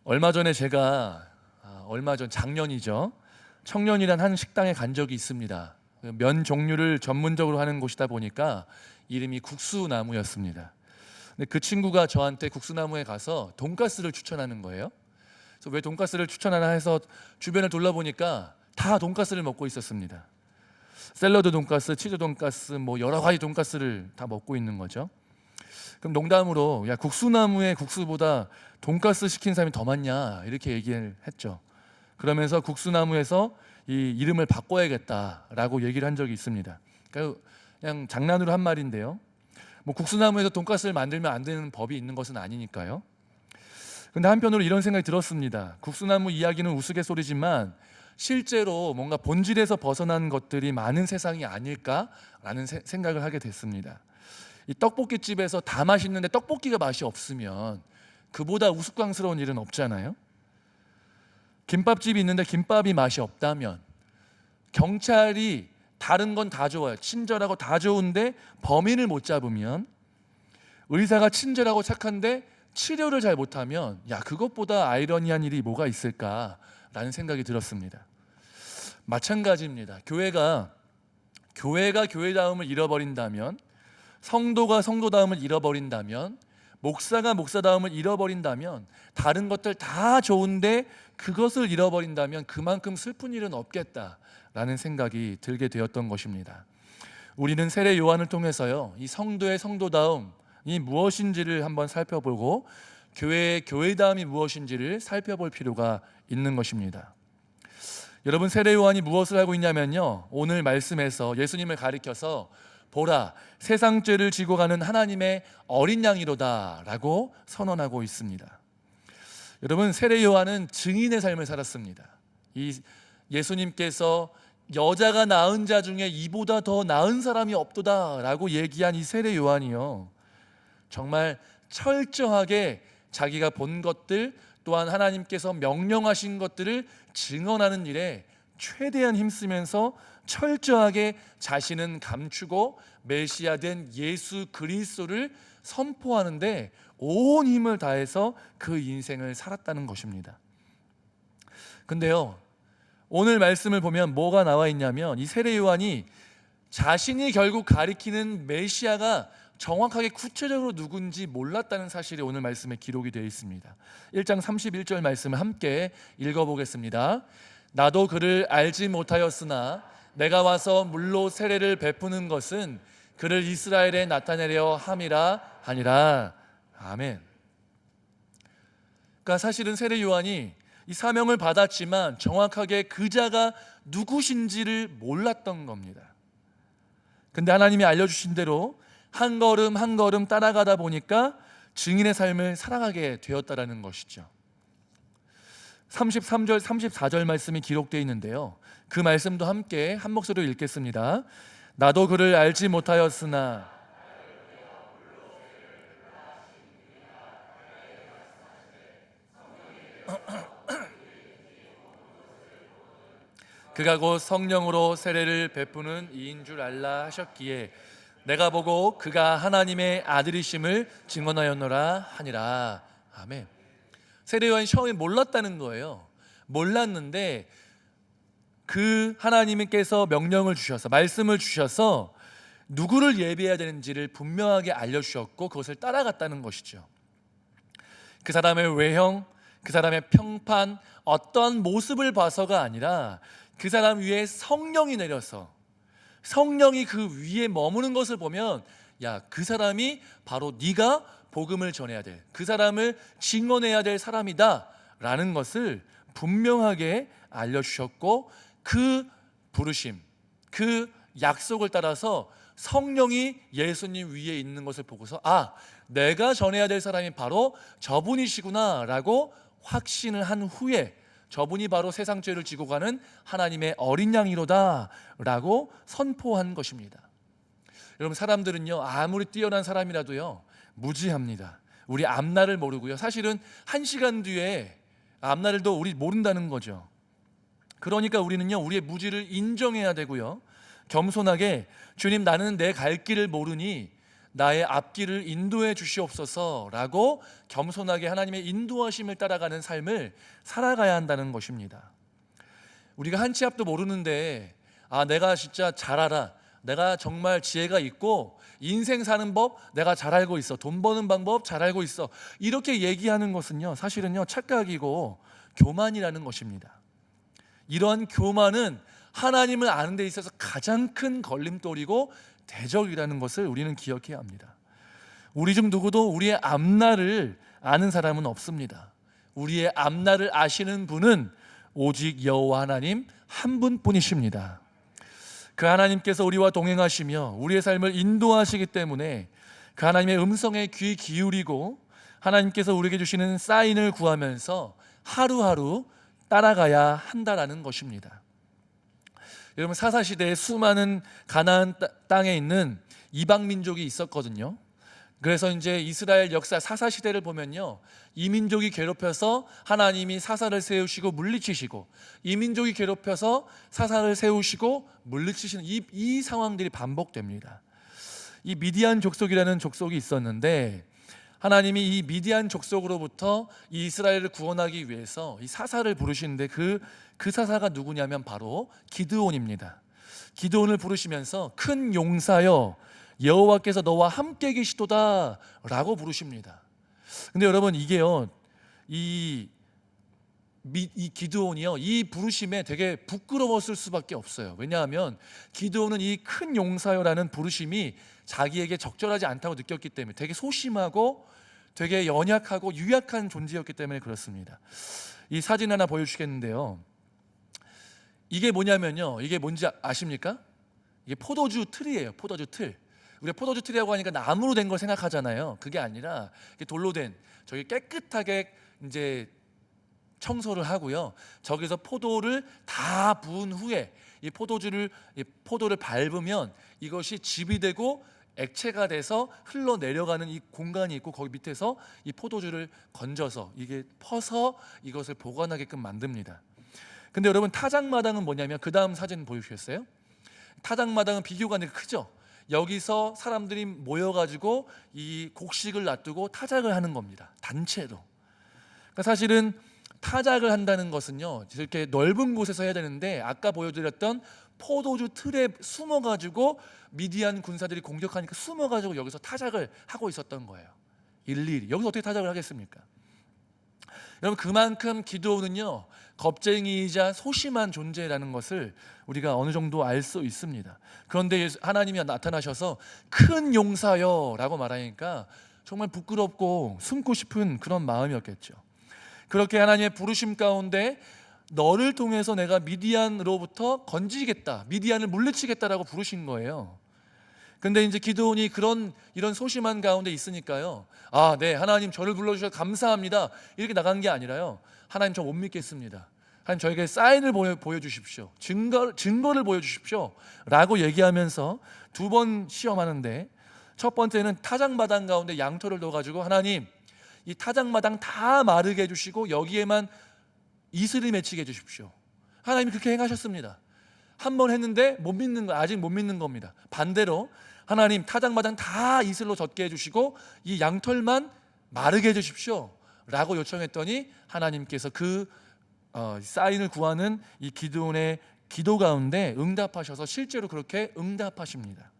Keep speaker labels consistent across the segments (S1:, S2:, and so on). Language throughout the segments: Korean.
S1: 얼마 전에 제가 작년이죠. 청년이란 한 식당에 간 적이 있습니다. 면 종류를 전문적으로 하는 곳이다 보니까 이름이 국수나무였습니다. 근데 그 친구가 저한테 국수나무에 가서 돈가스를 추천하는 거예요. 그래서 왜 돈가스를 추천하나 해서 주변을 돌아보니까 다 돈가스를 먹고 있었습니다. 샐러드 돈가스, 치즈 돈가스, 뭐 여러 가지 돈가스를 다 먹고 있는 거죠. 그럼 농담으로 야 국수나무에 국수보다 돈가스 시킨 사람이 더 많냐 이렇게 얘기를 했죠. 그러면서 국수나무에서 이 이름을 바꿔야겠다라고 얘기를 한 적이 있습니다. 그냥 장난으로 한 말인데요. 뭐 국수나무에서 돈가스를 만들면 안 되는 법이 있는 것은 아니니까요. 근데 한편으로 이런 생각이 들었습니다. 국수나무 이야기는 우스갯소리지만 실제로 뭔가 본질에서 벗어난 것들이 많은 세상이 아닐까라는 생각을 하게 됐습니다. 이 떡볶이집에서 다 맛있는데 떡볶이가 맛이 없으면 그보다 우스꽝스러운 일은 없잖아요. 김밥집이 있는데 김밥이 맛이 없다면, 경찰이 다른 건 다 좋아요, 친절하고 다 좋은데 범인을 못 잡으면, 의사가 친절하고 착한데 치료를 잘 못하면, 야 그것보다 아이러니한 일이 뭐가 있을까라는 생각이 들었습니다. 마찬가지입니다. 교회가 교회다움을 잃어버린다면, 성도가 성도다움을 잃어버린다면, 목사가 목사다움을 잃어버린다면, 다른 것들 다 좋은데 그것을 잃어버린다면 그만큼 슬픈 일은 없겠다라는 생각이 들게 되었던 것입니다. 우리는 세례 요한을 통해서요, 이 성도의 성도다움이 무엇인지를 한번 살펴보고 교회의 교회다움이 무엇인지를 살펴볼 필요가 있는 것입니다. 여러분, 세례 요한이 무엇을 하고 있냐면요, 오늘 말씀에서 예수님을 가리켜서 보라, 세상 죄를 지고 가는 하나님의 어린 양이로다 라고 선언하고 있습니다. 여러분, 세례 요한은 증인의 삶을 살았습니다. 이 예수님께서 여자가 낳은 자 중에 이보다 더 나은 사람이 없도다 라고 얘기한 이 세례 요한이요, 정말 철저하게 자기가 본 것들, 또한 하나님께서 명령하신 것들을 증언하는 일에 최대한 힘쓰면서 철저하게 자신은 감추고 메시아된 예수 그리스도를 선포하는데 온 힘을 다해서 그 인생을 살았다는 것입니다. 근데요, 오늘 말씀을 보면 뭐가 나와 있냐면, 이 세례 요한이 자신이 결국 가리키는 메시아가 정확하게 구체적으로 누군지 몰랐다는 사실이 오늘 말씀에 기록이 되어 있습니다. 1장 31절 말씀을 함께 읽어보겠습니다. 나도 그를 알지 못하였으나 내가 와서 물로 세례를 베푸는 것은 그를 이스라엘에 나타내려 함이라 하니라. 아멘. 그러니까 사실은 세례 요한이 이 사명을 받았지만 정확하게 그자가 누구신지를 몰랐던 겁니다. 근데 하나님이 알려주신 대로 한 걸음 한 걸음 따라가다 보니까 증인의 삶을 살아가게 되었다라는 것이죠. 33절 34절 말씀이 기록되어 있는데요, 그 말씀도 함께 한 목소리로 읽겠습니다. 나도 그를 알지 못하였으나 그가 곧 성령으로 세례를 베푸는 이인 줄 알라 하셨기에 내가 보고 그가 하나님의 아들이심을 증언하였노라 하니라. 아멘. 세례 요한이 처음에 몰랐다는 거예요. 몰랐는데 그 하나님께서 명령을 주셔서, 말씀을 주셔서 누구를 예배해야 되는지를 분명하게 알려주셨고 그것을 따라갔다는 것이죠. 그 사람의 외형, 그 사람의 평판, 어떤 모습을 봐서가 아니라 그 사람 위에 성령이 내려서, 성령이 그 위에 머무는 것을 보면, 야, 그 사람이 바로 네가 복음을 전해야 될, 그 사람을 증언해야 될 사람이다 라는 것을 분명하게 알려주셨고, 그 부르심, 그 약속을 따라서 성령이 예수님 위에 있는 것을 보고서, 아, 내가 전해야 될 사람이 바로 저분이시구나 라고 확신을 한 후에 저분이 바로 세상 죄를 지고 가는 하나님의 어린 양이로다 라고 선포한 것입니다. 여러분, 사람들은요, 아무리 뛰어난 사람이라도요, 무지합니다. 우리 앞날을 모르고요, 사실은 1시간 뒤에 앞날을 더 우리 모른다는 거죠. 그러니까 우리는요, 우리의 무지를 인정해야 되고요, 겸손하게 주님, 나는 내 갈 길을 모르니 나의 앞길을 인도해 주시옵소서라고 겸손하게 하나님의 인도하심을 따라가는 삶을 살아가야 한다는 것입니다. 우리가 한 치 앞도 모르는데 내가 진짜 잘 알아, 내가 정말 지혜가 있고 인생 사는 법 내가 잘 알고 있어, 돈 버는 방법 잘 알고 있어, 이렇게 얘기하는 것은요 사실은요 착각이고 교만이라는 것입니다. 이러한 교만은 하나님을 아는 데 있어서 가장 큰 걸림돌이고 대적이라는 것을 우리는 기억해야 합니다. 우리 중 누구도 우리의 앞날을 아는 사람은 없습니다. 우리의 앞날을 아시는 분은 오직 여호와 하나님 한 분뿐이십니다. 그 하나님께서 우리와 동행하시며 우리의 삶을 인도하시기 때문에 그 하나님의 음성에 귀 기울이고 하나님께서 우리에게 주시는 사인을 구하면서 하루하루 따라가야 한다라는 것입니다. 여러분, 사사시대에 수많은 가나안 땅에 있는 이방 민족이 있었거든요. 그래서 이제 이스라엘 역사 사사시대를 보면요, 이 민족이 괴롭혀서 하나님이 사사를 세우시고 물리치시고, 이 민족이 괴롭혀서 사사를 세우시고 물리치시는 이 상황들이 반복됩니다. 이 미디안 족속이라는 족속이 있었는데 하나님이 이 미디안 족속으로부터 이 이스라엘을 구원하기 위해서 이 사사를 부르시는데 그 사사가 누구냐면 바로 기드온입니다. 기드온을 부르시면서 큰 용사여 여호와께서 너와 함께 계시도다 라고 부르십니다. 근데 여러분, 이게요 이 기드온이요 이 부르심에 되게 부끄러웠을 수밖에 없어요. 왜냐하면 기드온은 이 큰 용사여라는 부르심이 자기에게 적절하지 않다고 느꼈기 때문에 되게 소심하고 되게 연약하고 유약한 존재였기 때문에 그렇습니다. 이 사진 하나 보여주시겠는데요, 이게 뭐냐면요, 이게 뭔지 아십니까? 이게 포도주 틀이에요. 포도주 틀. 우리가 포도주 틀이라고 하니까 나무로 된 걸 생각하잖아요. 그게 아니라 돌로 된, 저기 깨끗하게 이제 청소를 하고요, 저기서 포도를 다 부은 후에 이 포도를 밟으면 이것이 즙이 되고 액체가 돼서 흘러내려가는 이 공간이 있고, 거기 밑에서 이 포도주를 건져서 이게 퍼서 이것을 보관하게끔 만듭니다. 근데 여러분, 타작마당은 뭐냐면, 그 다음 사진 보여주셨어요? 타작마당은 비교가 되게 크죠. 여기서 사람들이 모여가지고 이 곡식을 놔두고 타작을 하는 겁니다. 단체로. 그러니까 사실은 타작을 한다는 것은요 이렇게 넓은 곳에서 해야 되는데, 아까 보여드렸던 포도주 틀에 숨어가지고 미디안 군사들이 공격하니까 숨어가지고 여기서 타작을 하고 있었던 거예요. 일일이. 여기서 어떻게 타작을 하겠습니까? 여러분, 그만큼 기드온은요 겁쟁이이자 소심한 존재라는 것을 우리가 어느 정도 알 수 있습니다. 그런데 하나님이 나타나셔서 큰 용사여 라고 말하니까 정말 부끄럽고 숨고 싶은 그런 마음이었겠죠. 그렇게 하나님의 부르심 가운데 너를 통해서 내가 미디안으로부터 건지겠다, 미디안을 물리치겠다라고 부르신 거예요. 근데 이제 기드온이 이런 소심한 가운데 있으니까요, 네, 하나님 저를 불러주셔서 감사합니다 이렇게 나간 게 아니라요, 하나님 저 못 믿겠습니다, 하나님 저에게 사인을 보여주십시오, 증거를 보여주십시오 라고 얘기하면서 두 번 시험하는데, 첫 번째는 타작마당 가운데 양털을 넣어가지고 하나님 이 타작마당 다 마르게 해주시고 여기에만 이슬을 맺히게 해주십시오. 하나님이 그렇게 행하셨습니다. 한 번 했는데 못 믿는 거, 아직 못 믿는 겁니다. 반대로 하나님 타작마당 다 이슬로 젖게 해주시고 이 양털만 마르게 해주십시오 라고 요청했더니 하나님께서 사인을 구하는 이 기드온의 기도 가운데 응답하셔서 실제로 그렇게 응답하십니다.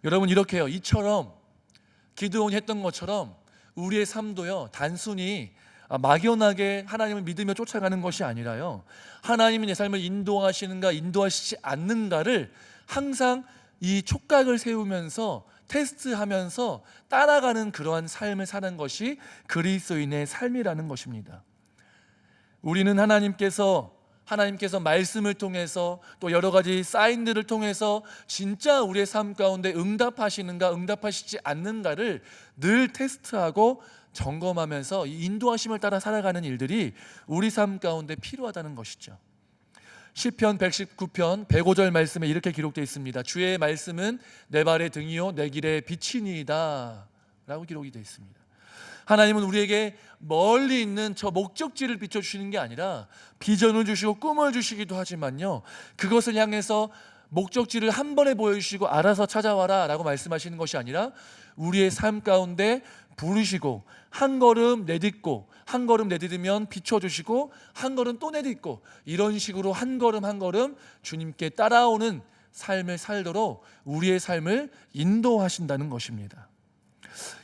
S1: 여러분, 이렇게요, 이처럼 기드온이 했던 것처럼 우리의 삶도요 단순히 막연하게 하나님을 믿으며 쫓아가는 것이 아니라요, 하나님이 내 삶을 인도하시는가 인도하시지 않는가를 항상 이 촉각을 세우면서 테스트하면서 따라가는 그러한 삶을 사는 것이 그리스도인의 삶이라는 것입니다. 우리는 하나님께서 말씀을 통해서 또 여러 가지 사인들을 통해서 진짜 우리의 삶 가운데 응답하시는가 응답하시지 않는가를 늘 테스트하고 점검하면서 이 인도하심을 따라 살아가는 일들이 우리 삶 가운데 필요하다는 것이죠. 시편 119편 105절 말씀에 이렇게 기록되어 있습니다. 주의 말씀은 내 발의 등이요 내 길의 빛이니이다 라고 기록이 되어 있습니다. 하나님은 우리에게 멀리 있는 저 목적지를 비춰주시는 게 아니라 비전을 주시고 꿈을 주시기도 하지만요, 그것을 향해서 목적지를 한 번에 보여주시고 알아서 찾아와라 라고 말씀하시는 것이 아니라 우리의 삶 가운데 부르시고 한 걸음 내딛고 한 걸음 내딛으면 비춰주시고 한 걸음 또 내딛고 이런 식으로 한 걸음 한 걸음 주님께 따라오는 삶을 살도록 우리의 삶을 인도하신다는 것입니다.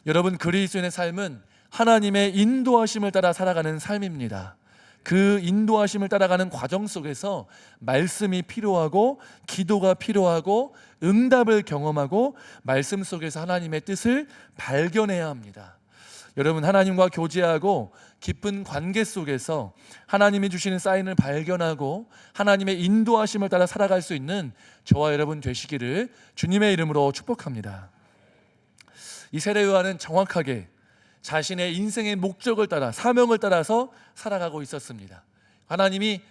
S1: 여러분, 그리스도인의 삶은 하나님의 인도하심을 따라 살아가는 삶입니다. 그 인도하심을 따라가는 과정 속에서 말씀이 필요하고 기도가 필요하고 응답을 경험하고 말씀 속에서 하나님의 뜻을 발견해야 합니다. 여러분, 하나님과 교제하고 깊은 관계 속에서 하나님이 주시는 사인을 발견하고 하나님의 인도하심을 따라 살아갈 수 있는 저와 여러분 되시기를 주님의 이름으로 축복합니다. 이 세례 요한은 정확하게 자신의 인생의 목적을 따라 사명을 따라서 살아가고 있었습니다. 하나님이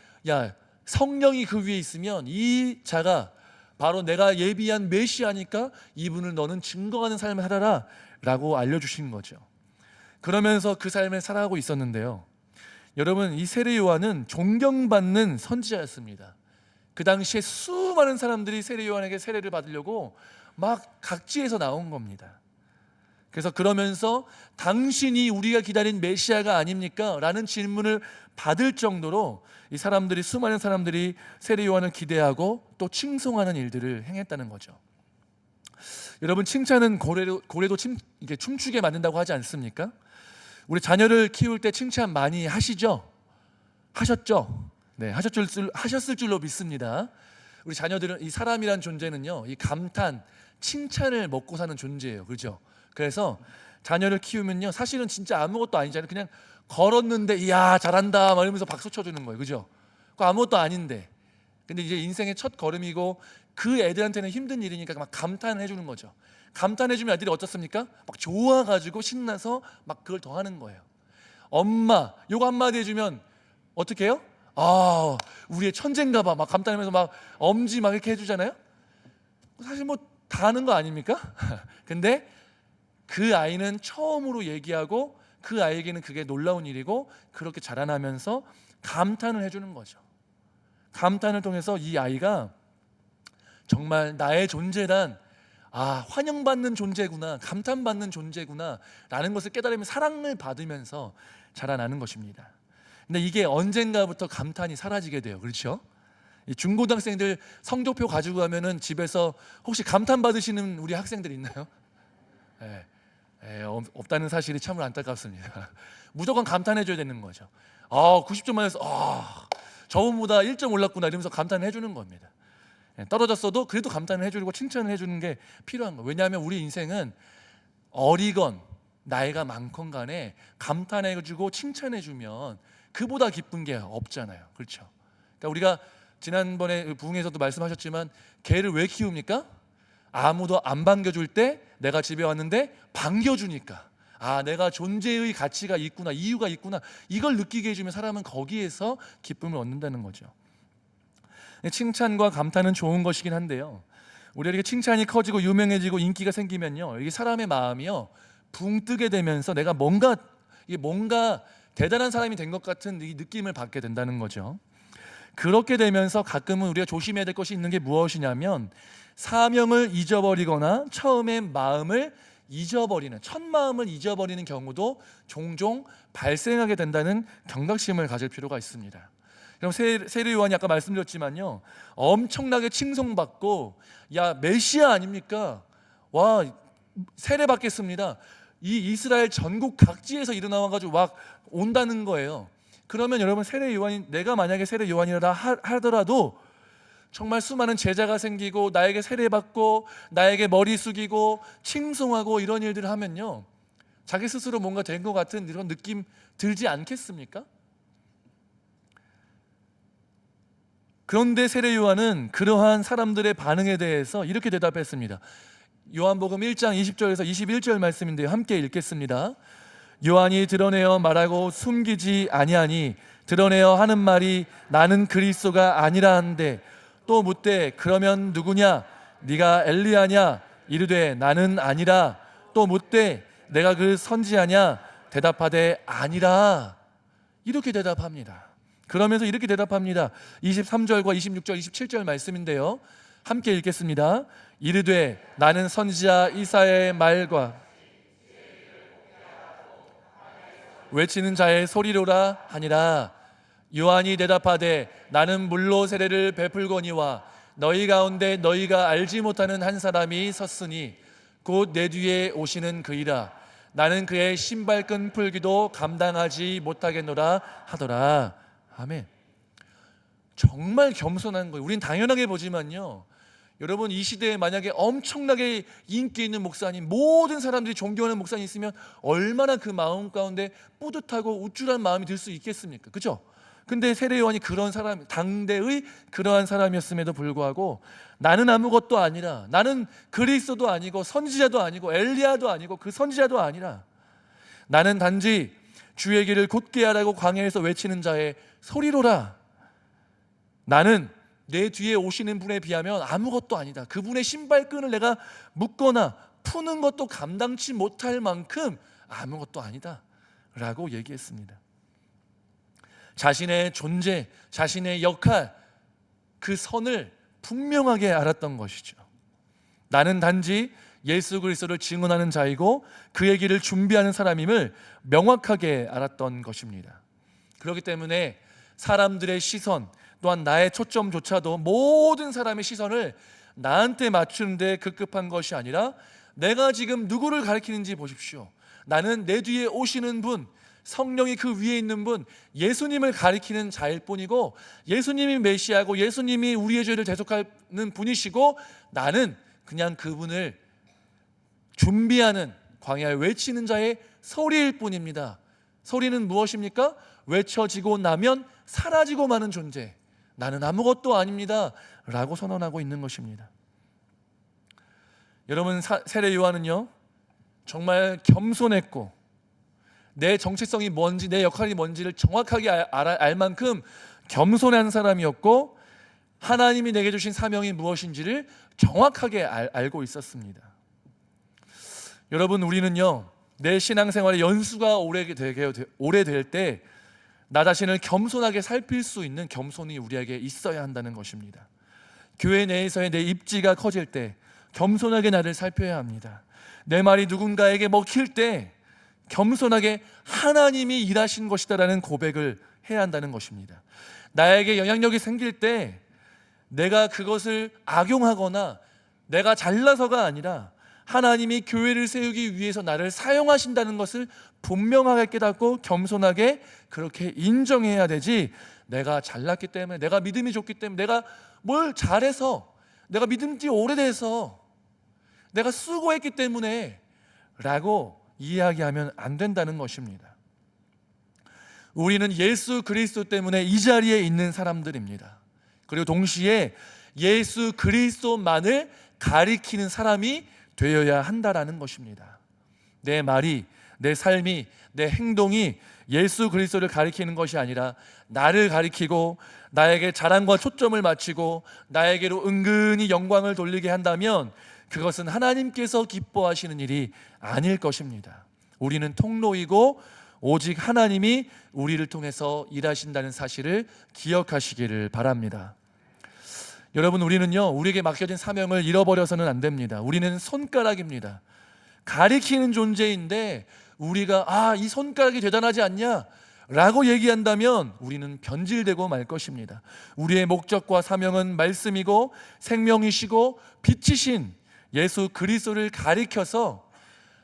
S1: 성령이 그 위에 있으면 이 자가 바로 내가 예비한 메시아니까 이분을 너는 증거하는 삶을 하라라 라고 알려주신 거죠. 그러면서 그 삶을 살아가고 있었는데요, 여러분, 이 세례 요한은 존경받는 선지자였습니다. 그 당시에 수많은 사람들이 세례 요한에게 세례를 받으려고 막 각지에서 나온 겁니다. 그래서 그러면서 당신이 우리가 기다린 메시아가 아닙니까? 라는 질문을 받을 정도로 이 사람들이, 수많은 사람들이 세례 요한을 기대하고 또 칭송하는 일들을 행했다는 거죠. 여러분, 칭찬은 고래도 이게 춤추게 만든다고 하지 않습니까? 우리 자녀를 키울 때 칭찬 많이 하시죠? 하셨죠? 네, 하셨을 줄로 믿습니다. 우리 자녀들은, 이 사람이란 존재는요, 이 감탄, 칭찬을 먹고 사는 존재예요. 그렇죠? 그래서 자녀를 키우면요, 사실은 진짜 아무것도 아니잖아요. 그냥 걸었는데 이야 잘한다 막 이러면서 박수 쳐주는 거예요. 그죠? 그거 아무것도 아닌데, 근데 이제 인생의 첫 걸음이고 그 애들한테는 힘든 일이니까 막 감탄을 해주는 거죠. 감탄해주면 애들이 어떻습니까? 막 좋아가지고 신나서 막 그걸 더 하는 거예요. 엄마 요거 한마디 해주면 어떻게 해요? 우리의 천재인가 봐 막 감탄하면서 막 엄지 막 이렇게 해주잖아요. 사실 뭐 다 하는 거 아닙니까? 근데 그 아이는 처음으로 얘기하고 그 아이에게는 그게 놀라운 일이고 그렇게 자라나면서 감탄을 해주는 거죠. 감탄을 통해서 이 아이가 정말 나의 존재란 환영받는 존재구나, 감탄받는 존재구나 라는 것을 깨달으면 사랑을 받으면서 자라나는 것입니다. 근데 이게 언젠가부터 감탄이 사라지게 돼요. 그렇죠? 이 중고등학생들 성적표 가지고 가면은 집에서 혹시 감탄 받으시는 우리 학생들 있나요? 없다는 사실이 참으로 안타깝습니다. 무조건 감탄해줘야 되는 거죠. 90점 맞아서 저번보다 1점 올랐구나 이러면서 감탄해 주는 겁니다. 떨어졌어도 그래도 감탄을 해주고 칭찬을 해주는 게 필요한 거예요. 왜냐하면 우리 인생은 어리건 나이가 많건 간에 감탄해주고 칭찬해주면 그보다 기쁜 게 없잖아요. 그렇죠? 그러니까 우리가 지난번에 부흥에서도 말씀하셨지만 개를 왜 키웁니까? 아무도 안 반겨줄 때 내가 집에 왔는데 반겨주니까 내가 존재의 가치가 있구나, 이유가 있구나, 이걸 느끼게 해주면 사람은 거기에서 기쁨을 얻는다는 거죠. 칭찬과 감탄은 좋은 것이긴 한데요, 우리에게 칭찬이 커지고 유명해지고 인기가 생기면요, 이게 사람의 마음이요 붕 뜨게 되면서 내가 뭔가 대단한 사람이 된 것 같은 이 느낌을 받게 된다는 거죠. 그렇게 되면서 가끔은 우리가 조심해야 될 것이 있는 게 무엇이냐면 사명을 잊어버리거나 처음의 마음을 잊어버리는, 첫 마음을 잊어버리는 경우도 종종 발생하게 된다는 경각심을 가질 필요가 있습니다. 그럼 세례 요한이 아까 말씀드렸지만요, 엄청나게 칭송받고 메시아 아닙니까? 세례 받겠습니다. 이 이스라엘 전국 각지에서 일어나가지고 막 온다는 거예요. 그러면 여러분, 내가 만약에 세례 요한이라 하더라도 정말 수많은 제자가 생기고 나에게 세례받고 나에게 머리 숙이고 칭송하고 이런 일들을 하면요, 자기 스스로 뭔가 된 것 같은 이런 느낌 들지 않겠습니까? 그런데 세례 요한은 그러한 사람들의 반응에 대해서 이렇게 대답했습니다. 요한복음 1장 20절에서 21절 말씀인데요, 함께 읽겠습니다. 요한이 드러내어 말하고 숨기지 아니하니 드러내어 하는 말이 나는 그리스도가 아니라 한데, 또 묻되 그러면 누구냐? 네가 엘리야냐? 이르되 나는 아니라. 또 묻되 내가 그 선지자냐? 대답하되 아니라. 이렇게 대답합니다. 그러면서 이렇게 대답합니다. 23절과 26절 27절 말씀인데요, 함께 읽겠습니다. 이르되 나는 선지자 이사야의 말과 외치는 자의 소리로라 하니라. 요한이 대답하되 나는 물로 세례를 베풀거니와 너희 가운데 너희가 알지 못하는 한 사람이 섰으니 곧 내 뒤에 오시는 그이라. 나는 그의 신발끈 풀기도 감당하지 못하겠노라 하더라. 아멘. 정말 겸손한 거예요. 우린 당연하게 보지만요, 여러분 이 시대에 만약에 엄청나게 인기 있는 목사님, 모든 사람들이 존경하는 목사님 있으면 얼마나 그 마음 가운데 뿌듯하고 우쭐한 마음이 들 수 있겠습니까? 그렇죠? 근데 세례 요한이 그런 사람, 당대의 그러한 사람이었음에도 불구하고 나는 아무것도 아니라, 나는 그리스도도 아니고 선지자도 아니고 엘리야도 아니고 그 선지자도 아니라 나는 단지 주의 길을 곧게 하라고 광야에서 외치는 자의 소리로라. 나는 내 뒤에 오시는 분에 비하면 아무것도 아니다. 그분의 신발끈을 내가 묶거나 푸는 것도 감당치 못할 만큼 아무것도 아니다 라고 얘기했습니다. 자신의 존재, 자신의 역할, 그 선을 분명하게 알았던 것이죠. 나는 단지 예수 그리스도를 증언하는 자이고 그의 길을 준비하는 사람임을 명확하게 알았던 것입니다. 그렇기 때문에 사람들의 시선, 또한 나의 초점조차도 모든 사람의 시선을 나한테 맞추는데 급급한 것이 아니라 내가 지금 누구를 가리키는지 보십시오. 나는 내 뒤에 오시는 분, 성령이 그 위에 있는 분, 예수님을 가리키는 자일 뿐이고, 예수님이 메시아고 예수님이 우리의 죄를 대속하는 분이시고, 나는 그냥 그분을 준비하는, 광야에 외치는 자의 소리일 뿐입니다. 소리는 무엇입니까? 외쳐지고 나면 사라지고 마는 존재, 나는 아무것도 아닙니다 라고 선언하고 있는 것입니다. 여러분, 세례 요한은요 정말 겸손했고 내 정체성이 뭔지, 내 역할이 뭔지를 정확하게 알 만큼 겸손한 사람이었고, 하나님이 내게 주신 사명이 무엇인지를 정확하게 알고 있었습니다. 여러분, 우리는요 내 신앙생활의 연수가 오래될 때 나 자신을 겸손하게 살필 수 있는 겸손이 우리에게 있어야 한다는 것입니다. 교회 내에서의 내 입지가 커질 때 겸손하게 나를 살펴야 합니다. 내 말이 누군가에게 먹힐 때 겸손하게 하나님이 일하신 것이다라는 고백을 해야 한다는 것입니다. 나에게 영향력이 생길 때 내가 그것을 악용하거나 내가 잘나서가 아니라 하나님이 교회를 세우기 위해서 나를 사용하신다는 것을 분명하게 깨닫고 겸손하게 그렇게 인정해야 되지, 내가 잘났기 때문에, 내가 믿음이 좋기 때문에, 내가 뭘 잘해서, 내가 믿은 지 오래돼서, 내가 수고했기 때문에 라고 이야기하면 안 된다는 것입니다. 우리는 예수 그리스도 때문에 이 자리에 있는 사람들입니다. 그리고 동시에 예수 그리스도만을 가리키는 사람이 되어야 한다라는 것입니다. 내 말이, 내 삶이, 내 행동이 예수 그리스도를 가리키는 것이 아니라 나를 가리키고 나에게 자랑과 초점을 맞추고 나에게로 은근히 영광을 돌리게 한다면 그것은 하나님께서 기뻐하시는 일이 아닐 것입니다. 우리는 통로이고 오직 하나님이 우리를 통해서 일하신다는 사실을 기억하시기를 바랍니다. 여러분, 우리는요 우리에게 맡겨진 사명을 잃어버려서는 안 됩니다. 우리는 손가락입니다. 가리키는 존재인데 우리가 이 손가락이 대단하지 않냐 라고 얘기한다면 우리는 변질되고 말 것입니다. 우리의 목적과 사명은 말씀이고 생명이시고 빛이신 예수 그리스도를 가리켜서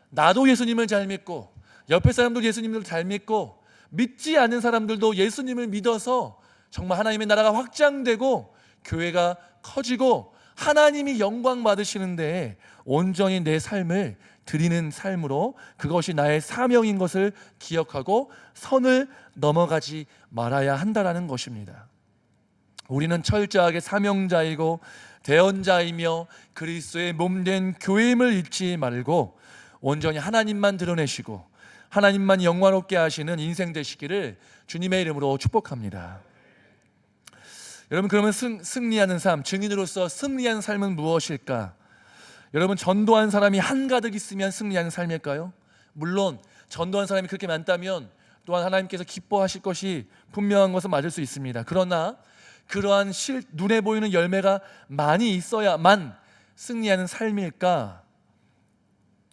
S1: 나도 예수님을 잘 믿고 옆에 사람도 예수님을 잘 믿고 믿지 않는 사람들도 예수님을 믿어서 정말 하나님의 나라가 확장되고 교회가 커지고 하나님이 영광 받으시는데 온전히 내 삶을 드리는 삶으로, 그것이 나의 사명인 것을 기억하고 선을 넘어가지 말아야 한다는 것입니다. 우리는 철저하게 사명자이고 대언자이며 그리스도의 몸된 교회임을 잊지 말고 온전히 하나님만 드러내시고 하나님만 영광롭게 하시는 인생 되시기를 주님의 이름으로 축복합니다. 여러분, 그러면 승리하는 삶, 증인으로서 승리하는 삶은 무엇일까? 여러분, 전도한 사람이 한가득 있으면 승리하는 삶일까요? 물론 전도한 사람이 그렇게 많다면 또한 하나님께서 기뻐하실 것이 분명한 것은 맞을 수 있습니다. 그러나 그러한 눈에 보이는 열매가 많이 있어야만 승리하는 삶일까?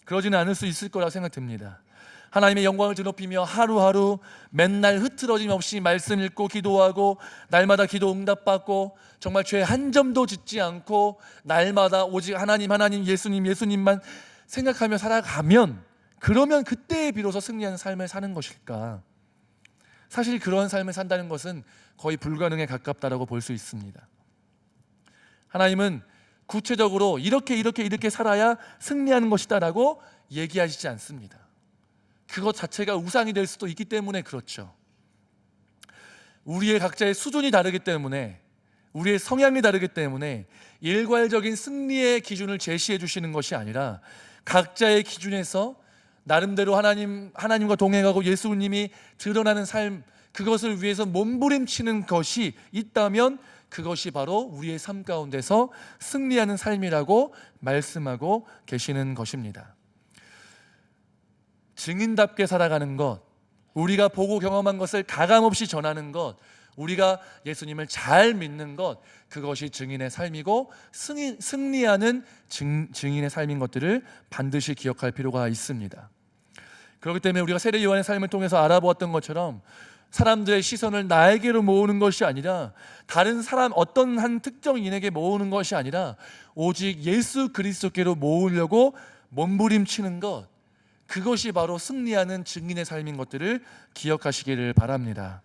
S1: 그러지는 않을 수 있을 거라고 생각됩니다. 하나님의 영광을 드높이며 하루하루 맨날 흐트러짐 없이 말씀 읽고 기도하고 날마다 기도 응답받고 정말 죄 한 점도 짓지 않고 날마다 오직 하나님 하나님 예수님 예수님만 생각하며 살아가면, 그러면 그때에 비로소 승리하는 삶을 사는 것일까? 사실 그런 삶을 산다는 것은 거의 불가능에 가깝다라고 볼 수 있습니다. 하나님은 구체적으로 이렇게 살아야 승리하는 것이다라고 얘기하시지 않습니다. 그것 자체가 우상이 될 수도 있기 때문에 그렇죠. 우리의 각자의 수준이 다르기 때문에, 우리의 성향이 다르기 때문에 일괄적인 승리의 기준을 제시해 주시는 것이 아니라 각자의 기준에서 나름대로 하나님과 동행하고 예수님이 드러나는 삶, 그것을 위해서 몸부림치는 것이 있다면 그것이 바로 우리의 삶 가운데서 승리하는 삶이라고 말씀하고 계시는 것입니다. 증인답게 살아가는 것, 우리가 보고 경험한 것을 가감없이 전하는 것, 우리가 예수님을 잘 믿는 것, 그것이 증인의 삶이고 승리하는 증인의 삶인 것들을 반드시 기억할 필요가 있습니다. 그렇기 때문에 우리가 세례 요한의 삶을 통해서 알아보았던 것처럼 사람들의 시선을 나에게로 모으는 것이 아니라, 다른 사람 어떤 한 특정인에게 모으는 것이 아니라 오직 예수 그리스도께로 모으려고 몸부림치는 것, 그것이 바로 승리하는 증인의 삶인 것들을 기억하시기를 바랍니다.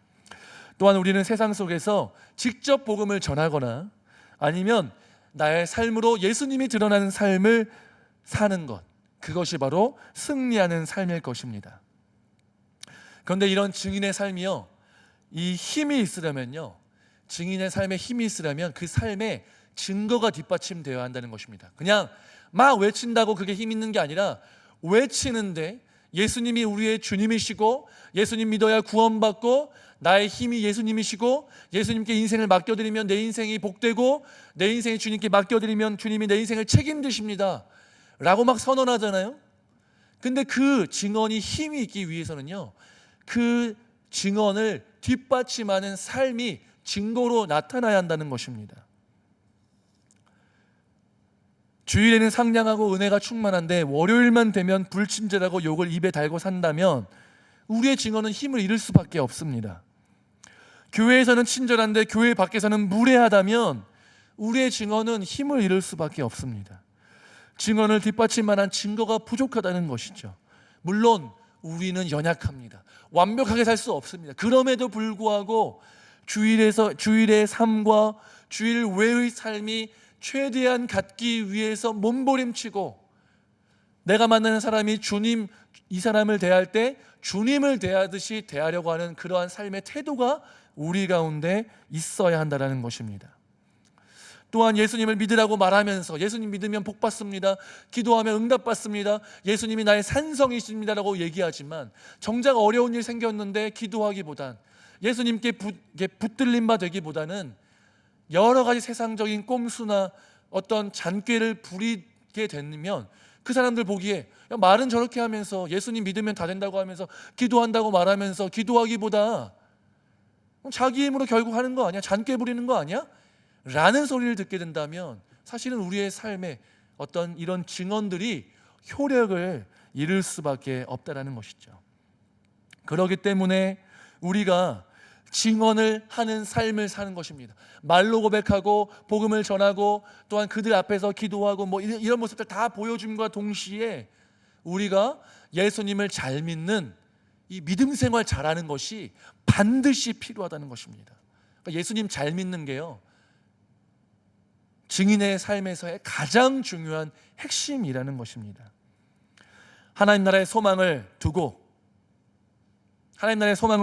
S1: 또한 우리는 세상 속에서 직접 복음을 전하거나 아니면 나의 삶으로 예수님이 드러나는 삶을 사는 것, 그것이 바로 승리하는 삶일 것입니다. 그런데 이런 증인의 삶이요, 이 힘이 있으려면요, 증인의 삶에 힘이 있으려면 그 삶에 증거가 뒷받침되어야 한다는 것입니다. 그냥 막 외친다고 그게 힘 있는 게 아니라, 외치는데 예수님이 우리의 주님이시고 예수님 믿어야 구원받고 나의 힘이 예수님이시고 예수님께 인생을 맡겨드리면 내 인생이 복되고 내 인생이 주님께 맡겨드리면 주님이 내 인생을 책임지십니다 라고 막 선언하잖아요. 근데 그 증언이 힘이 있기 위해서는요, 그 증언을 뒷받침하는 삶이 증거로 나타나야 한다는 것입니다. 주일에는 상냥하고 은혜가 충만한데 월요일만 되면 불친절하고 욕을 입에 달고 산다면 우리의 증언은 힘을 잃을 수밖에 없습니다. 교회에서는 친절한데 교회 밖에서는 무례하다면 우리의 증언은 힘을 잃을 수밖에 없습니다. 증언을 뒷받침만한 증거가 부족하다는 것이죠. 물론 우리는 연약합니다. 완벽하게 살 수 없습니다. 그럼에도 불구하고 주일의 삶과 주일 외의 삶이 최대한 갖기 위해서 몸부림치고, 내가 만나는 사람이 이 사람을 대할 때 주님을 대하듯이 대하려고 하는 그러한 삶의 태도가 우리 가운데 있어야 한다는 것입니다. 또한 예수님을 믿으라고 말하면서 예수님 믿으면 복 받습니다, 기도하면 응답 받습니다, 예수님이 나의 산성이십니다라고 얘기하지만 정작 어려운 일 생겼는데 기도하기보단, 예수님께 붙들림 바 되기보다는 여러 가지 세상적인 꼼수나 어떤 잔꾀를 부리게 되면 그 사람들 보기에 말은 저렇게 하면서 예수님 믿으면 다 된다고 하면서 기도한다고 말하면서 기도하기보다 자기 힘으로 결국 하는 거 아니야? 잔꾀 부리는 거 아니야? 라는 소리를 듣게 된다면 사실은 우리의 삶에 어떤 이런 증언들이 효력을 잃을 수밖에 없다라는 것이죠. 그렇기 때문에 우리가 증언을 하는 삶을 사는 것입니다. 말로 고백하고 복음을 전하고 또한 그들 앞에서 기도하고 이런 모습들 다 보여줌과 동시에 우리가 예수님을 잘 믿는 이 믿음 생활 잘하는 것이 반드시 필요하다는 것입니다. 그러니까 예수님 잘 믿는 게요, 증인의 삶에서의 가장 중요한 핵심이라는 것입니다. 하나님 나라의 소망을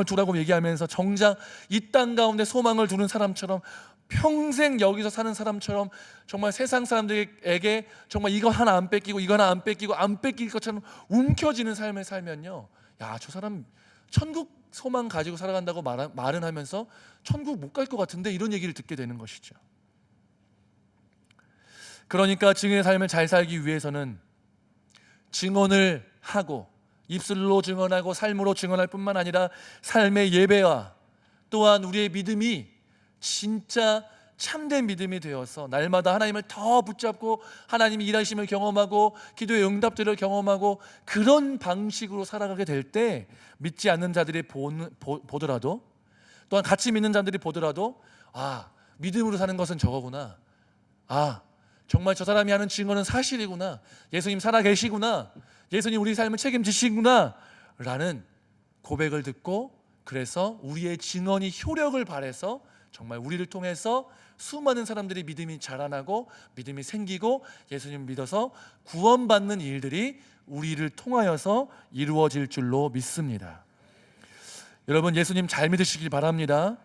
S1: 두라고 얘기하면서 정작 이 땅 가운데 소망을 두는 사람처럼, 평생 여기서 사는 사람처럼 정말 세상 사람들에게 정말 이거 하나 안 뺏기고 이거 하나 안 뺏기고 안 뺏길 것처럼 움켜쥐는 삶을 살면요, 야, 저 사람 천국 소망 가지고 살아간다고 말은 하면서 천국 못 갈 것 같은데, 이런 얘기를 듣게 되는 것이죠. 그러니까 증인의 삶을 잘 살기 위해서는 증언을 하고 입술로 증언하고 삶으로 증언할 뿐만 아니라 삶의 예배와 또한 우리의 믿음이 진짜 참된 믿음이 되어서 날마다 하나님을 더 붙잡고 하나님이 일하심을 경험하고 기도의 응답들을 경험하고 그런 방식으로 살아가게 될 때 믿지 않는 자들이 보더라도 또한 같이 믿는 자들이 보더라도 아, 믿음으로 사는 것은 저거구나. 아, 정말 저 사람이 하는 증거는 사실이구나. 예수님 살아계시구나. 예수님 우리 삶을 책임지시구나 라는 고백을 듣고 그래서 우리의 증언이 효력을 발해서 정말 우리를 통해서 수많은 사람들이 믿음이 자라나고 믿음이 생기고 예수님 믿어서 구원받는 일들이 우리를 통하여서 이루어질 줄로 믿습니다. 여러분 예수님 잘 믿으시길 바랍니다.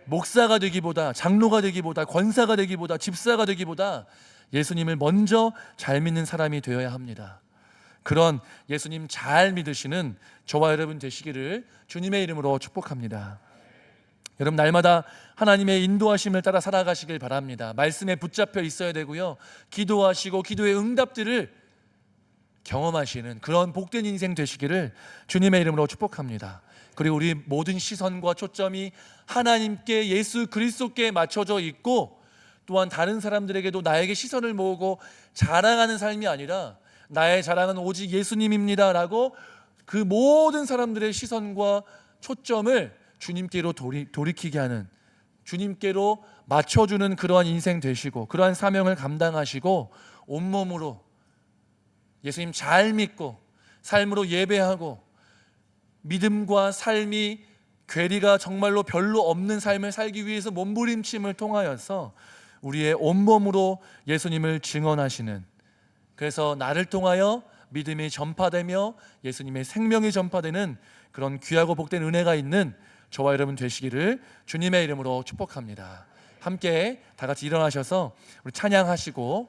S1: 목사가 되기보다 장로가 되기보다 권사가 되기보다 집사가 되기보다 예수님을 먼저 잘 믿는 사람이 되어야 합니다. 그런 예수님 잘 믿으시는 저와 여러분 되시기를 주님의 이름으로 축복합니다. 여러분 날마다 하나님의 인도하심을 따라 살아가시길 바랍니다. 말씀에 붙잡혀 있어야 되고요. 기도하시고 기도의 응답들을 경험하시는 그런 복된 인생 되시기를 주님의 이름으로 축복합니다. 그리고 우리 모든 시선과 초점이 하나님께 예수 그리스도께 맞춰져 있고 또한 다른 사람들에게도 나에게 시선을 모으고 자랑하는 삶이 아니라 나의 자랑은 오직 예수님입니다 라고 그 모든 사람들의 시선과 초점을 주님께로 돌이키게 하는 주님께로 맞춰주는 그러한 인생 되시고 그러한 사명을 감당하시고 온몸으로 예수님 잘 믿고 삶으로 예배하고 믿음과 삶이 괴리가 정말로 별로 없는 삶을 살기 위해서 몸부림침을 통하여서 우리의 온몸으로 예수님을 증언하시는 그래서 나를 통하여 믿음이 전파되며 예수님의 생명이 전파되는 그런 귀하고 복된 은혜가 있는 저와 여러분 되시기를 주님의 이름으로 축복합니다. 함께 다 같이 일어나셔서 우리 찬양하시고